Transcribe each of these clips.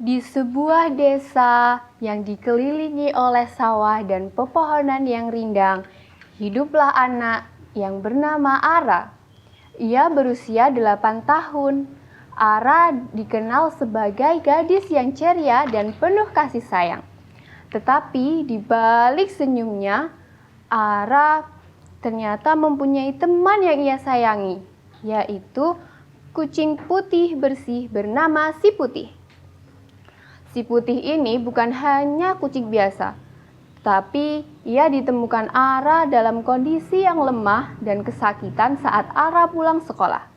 Di sebuah desa yang dikelilingi oleh sawah dan pepohonan yang rindang, hiduplah anak yang bernama Ara. Ia berusia 8 tahun. Ara dikenal sebagai gadis yang ceria dan penuh kasih sayang. Tetapi di balik senyumnya, Ara ternyata mempunyai teman yang ia sayangi, yaitu kucing putih bersih bernama Si Putih. Si Putih ini bukan hanya kucing biasa, tapi ia ditemukan Ara dalam kondisi yang lemah dan kesakitan saat Ara pulang sekolah.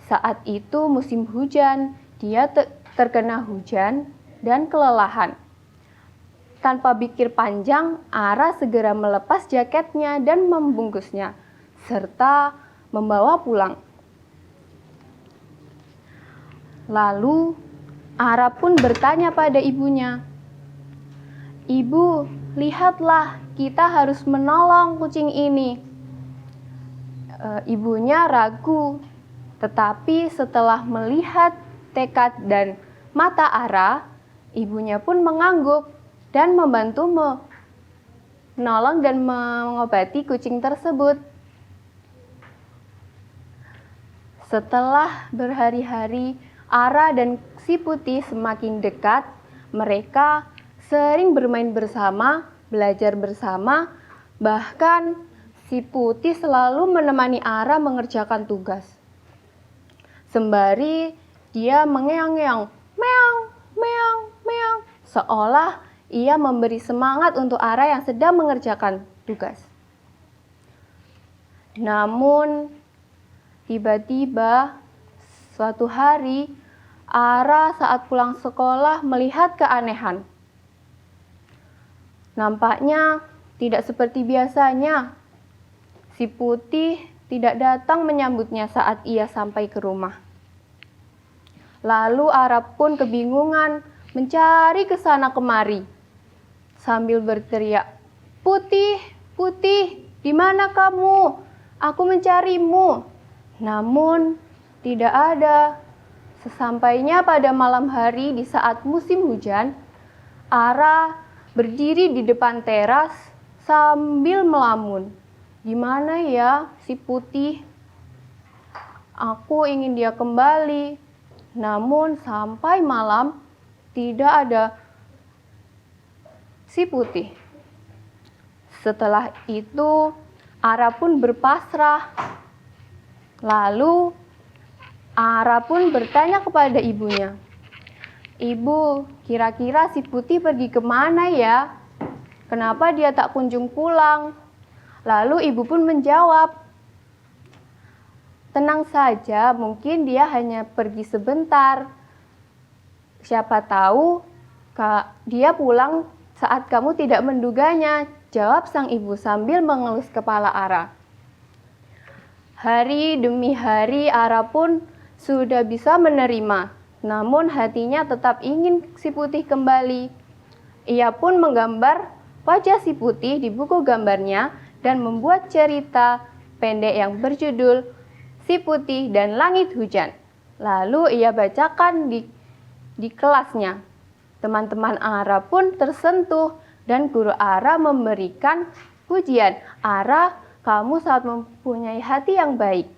Saat itu musim hujan, dia terkena hujan dan kelelahan. Tanpa pikir panjang, Ara segera melepas jaketnya dan membungkusnya, serta membawa pulang. Lalu, Ara pun bertanya pada ibunya, "Ibu, lihatlah, kita harus menolong kucing ini." Ibunya ragu, tetapi setelah melihat tekad dan mata Ara, ibunya pun mengangguk dan membantu menolong dan mengobati kucing tersebut. Setelah berhari-hari, Ara dan Si Putih semakin dekat. Mereka sering bermain bersama, belajar bersama, bahkan Si Putih selalu menemani Ara mengerjakan tugas. Sembari dia mengeong-ngeong, meong, meong, meong, seolah ia memberi semangat untuk Ara yang sedang mengerjakan tugas. Namun, tiba-tiba suatu hari, Ara saat pulang sekolah melihat keanehan. Nampaknya tidak seperti biasanya. Si Putih tidak datang menyambutnya saat ia sampai ke rumah. Lalu Ara pun kebingungan mencari ke sana kemari sambil berteriak, "Putih, Putih, di mana kamu? Aku mencarimu." Namun tidak ada. Sesampainya pada malam hari di saat musim hujan, Ara berdiri di depan teras sambil melamun. "Di mana ya Si Putih? Aku ingin dia kembali." Namun sampai malam tidak ada Si Putih. Setelah itu Ara pun berpasrah. Lalu Ara pun bertanya kepada ibunya, "Ibu, kira-kira Si Putih pergi kemana ya? Kenapa dia tak kunjung pulang?" Lalu ibu pun menjawab, "Tenang saja, mungkin dia hanya pergi sebentar. Siapa tahu dia pulang saat kamu tidak menduganya," jawab sang ibu sambil mengelus kepala Ara. Hari demi hari Ara pun sudah bisa menerima, namun hatinya tetap ingin Si Putih kembali. Ia pun menggambar wajah Si Putih di buku gambarnya dan membuat cerita pendek yang berjudul Si Putih dan Langit Hujan. Lalu ia bacakan di kelasnya. Teman-teman Ara pun tersentuh dan guru Ara memberikan pujian, "Ara, kamu sangat mempunyai hati yang baik."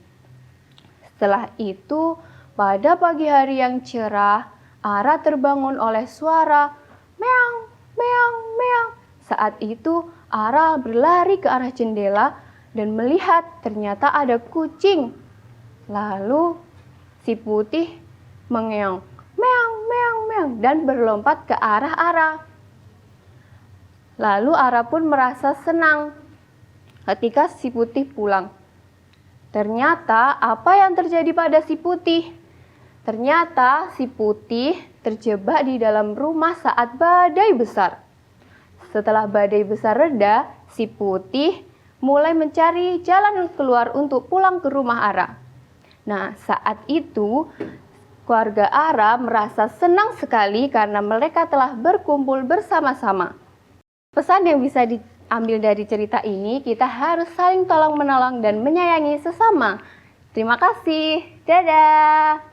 Setelah itu, pada pagi hari yang cerah, Ara terbangun oleh suara meong, meong, meong. Saat itu, Ara berlari ke arah jendela dan melihat ternyata ada kucing. Lalu, Si Putih mengeong, meong, meong, meong, dan berlompat ke arah Ara. Lalu Ara pun merasa senang ketika Si Putih pulang. Ternyata apa yang terjadi pada Si Putih? Ternyata Si Putih terjebak di dalam rumah saat badai besar. Setelah badai besar reda, Si Putih mulai mencari jalan keluar untuk pulang ke rumah Ara. Nah, saat itu keluarga Ara merasa senang sekali karena mereka telah berkumpul bersama-sama. Pesan yang bisa diambil dari cerita ini, kita harus saling tolong-menolong dan menyayangi sesama. Terima kasih. Dadah.